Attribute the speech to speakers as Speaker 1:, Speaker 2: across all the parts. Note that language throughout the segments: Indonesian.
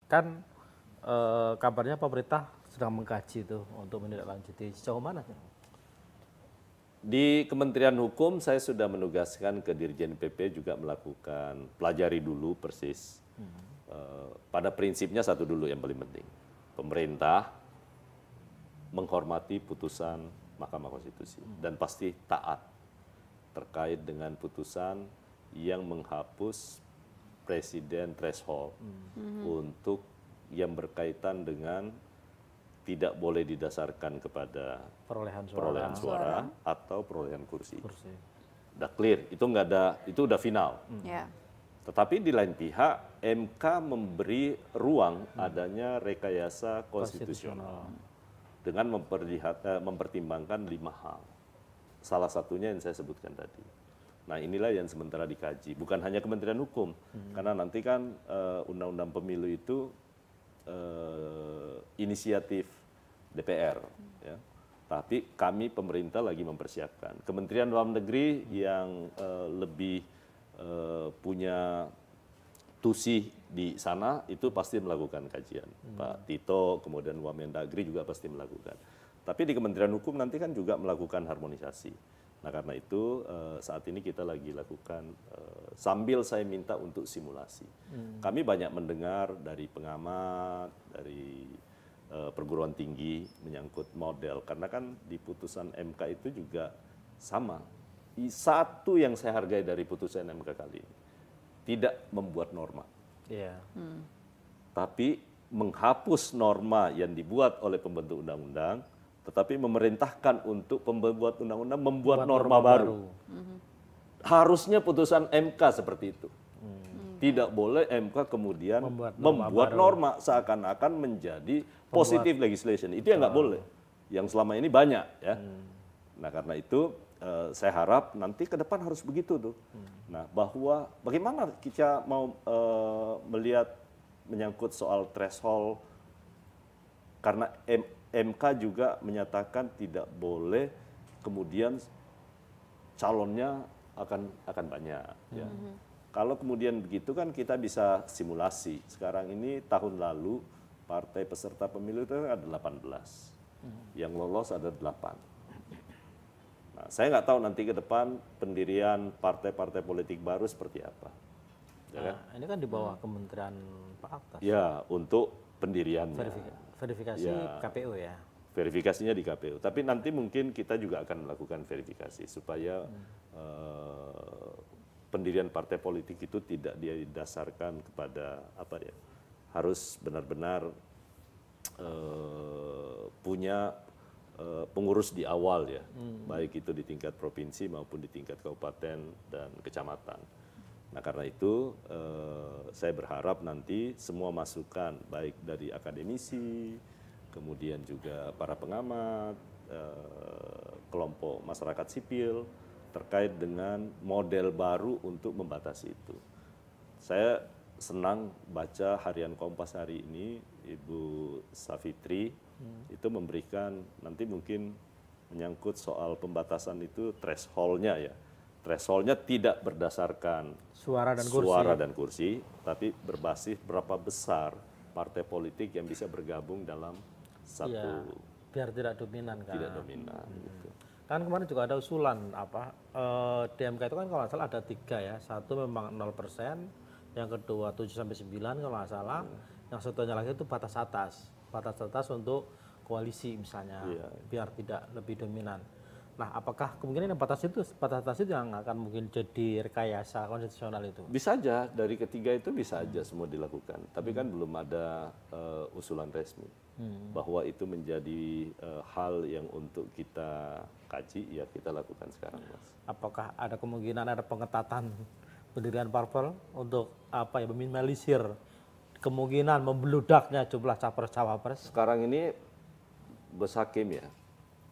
Speaker 1: Kan kabarnya pemerintah sedang mengkaji itu untuk menindaklanjuti sejauh mana?
Speaker 2: Di Kementerian Hukum saya sudah menugaskan ke Dirjen PP juga melakukan pelajari dulu persis. Pada prinsipnya satu dulu yang paling penting. Pemerintah menghormati putusan Mahkamah Konstitusi dan pasti taat terkait dengan putusan yang menghapus presiden threshold untuk yang berkaitan dengan tidak boleh didasarkan kepada perolehan suara atau perolehan kursi. Udah clear, itu nggak ada, itu udah final. Tetapi di lain pihak MK memberi ruang adanya rekayasa konstitusional dengan mempertimbangkan 5 hal. Salah satunya yang saya sebutkan tadi. Nah inilah yang sementara dikaji, bukan hanya Kementerian Hukum, karena nanti kan Undang-Undang Pemilu itu inisiatif DPR, ya. Tapi kami pemerintah lagi mempersiapkan. Kementerian Dalam Negeri yang lebih punya tusi di sana itu pasti melakukan kajian. Pak Tito, kemudian Wamendagri juga pasti melakukan. Tapi di Kementerian Hukum nanti kan juga melakukan harmonisasi. Nah karena itu saat ini kita lagi lakukan sambil saya minta untuk simulasi. Kami banyak mendengar dari pengamat, dari perguruan tinggi menyangkut model. Karena kan di putusan MK itu juga sama. Satu yang saya hargai dari putusan MK kali ini, tidak membuat norma. Tapi menghapus norma yang dibuat oleh pembentuk undang-undang, tetapi memerintahkan untuk pembuat undang-undang membuat norma baru. Harusnya putusan MK seperti itu. Tidak boleh MK kemudian membuat norma seakan-akan menjadi positive legislation. Itu yang nggak boleh. Yang selama ini banyak ya. Nah karena itu saya harap nanti ke depan harus begitu tuh. Nah bahwa bagaimana kita mau melihat menyangkut soal threshold, karena MK juga menyatakan tidak boleh kemudian calonnya akan banyak. Ya. Kalau kemudian begitu kan kita bisa simulasi. Sekarang ini tahun lalu partai peserta pemilu itu ada 18. Yang lolos ada 8. Nah, saya nggak tahu nanti ke depan pendirian partai-partai politik baru seperti apa. Ya kan?
Speaker 1: Ini kan di bawah Kementerian Pak Aktas.
Speaker 2: Ya, untuk pendiriannya.
Speaker 1: Verifikasi KPU ya.
Speaker 2: Verifikasinya di KPU. Tapi nanti mungkin kita juga akan melakukan verifikasi supaya pendirian partai politik itu tidak didasarkan kepada apa ya, harus benar-benar punya pengurus di awal ya, baik itu di tingkat provinsi maupun di tingkat kabupaten dan kecamatan. Nah karena itu saya berharap nanti semua masukan baik dari akademisi, kemudian juga para pengamat, kelompok masyarakat sipil terkait dengan model baru untuk membatasi itu. Saya senang baca harian Kompas hari ini, Ibu Safitri itu memberikan nanti mungkin menyangkut soal pembatasan itu threshold-nya ya. Threshold-nya tidak berdasarkan suara dan kursi, tapi berbasis berapa besar partai politik yang bisa bergabung dalam satu.
Speaker 1: Ya, biar tidak dominan kan.
Speaker 2: Tidak dominan. Gitu.
Speaker 1: Kan kemarin juga ada usulan DMK itu kan kalau nggak salah ada 3 ya. Satu memang 0%, yang kedua 7-9 kalau nggak salah, yang satunya lagi itu batas atas untuk koalisi misalnya, biar tidak lebih dominan. Nah, apakah kemungkinan yang batas atas itu yang akan mungkin jadi rekayasa konstitusional itu?
Speaker 2: Bisa aja, dari ketiga itu bisa aja semua dilakukan. Tapi kan belum ada usulan resmi bahwa itu menjadi hal yang untuk kita kaji, ya kita lakukan sekarang, Mas.
Speaker 1: Apakah ada kemungkinan ada pengetatan pendirian parpol untuk apa ya, meminimalisir kemungkinan membeludaknya jumlah capres-cawapres?
Speaker 2: Sekarang ini Gus Hakim ya,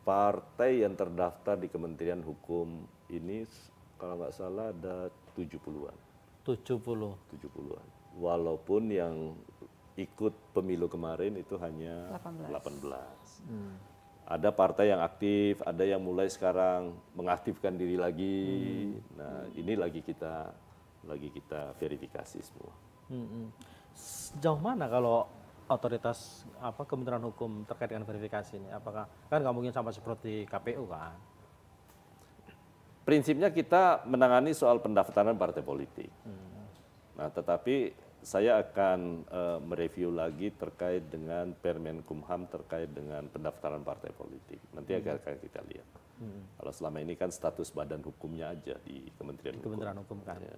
Speaker 2: partai yang terdaftar di Kementerian Hukum ini kalau nggak salah ada 70-an. 70-an. Walaupun yang ikut pemilu kemarin itu hanya 18. Ada partai yang aktif, ada yang mulai sekarang mengaktifkan diri lagi. Nah, ini lagi kita verifikasi semua.
Speaker 1: Sejauh mana kalau otoritas Kementerian Hukum terkait dengan verifikasi ini? Apakah kan nggak mungkin sama seperti KPU kan?
Speaker 2: Prinsipnya kita menangani soal pendaftaran partai politik. Nah, tetapi saya akan mereview lagi terkait dengan Permenkumham terkait dengan pendaftaran partai politik. Nanti akan kita lihat. Kalau selama ini kan status badan hukumnya aja di Kementerian Hukum.
Speaker 1: Kementerian Hukum kan.
Speaker 2: Ya.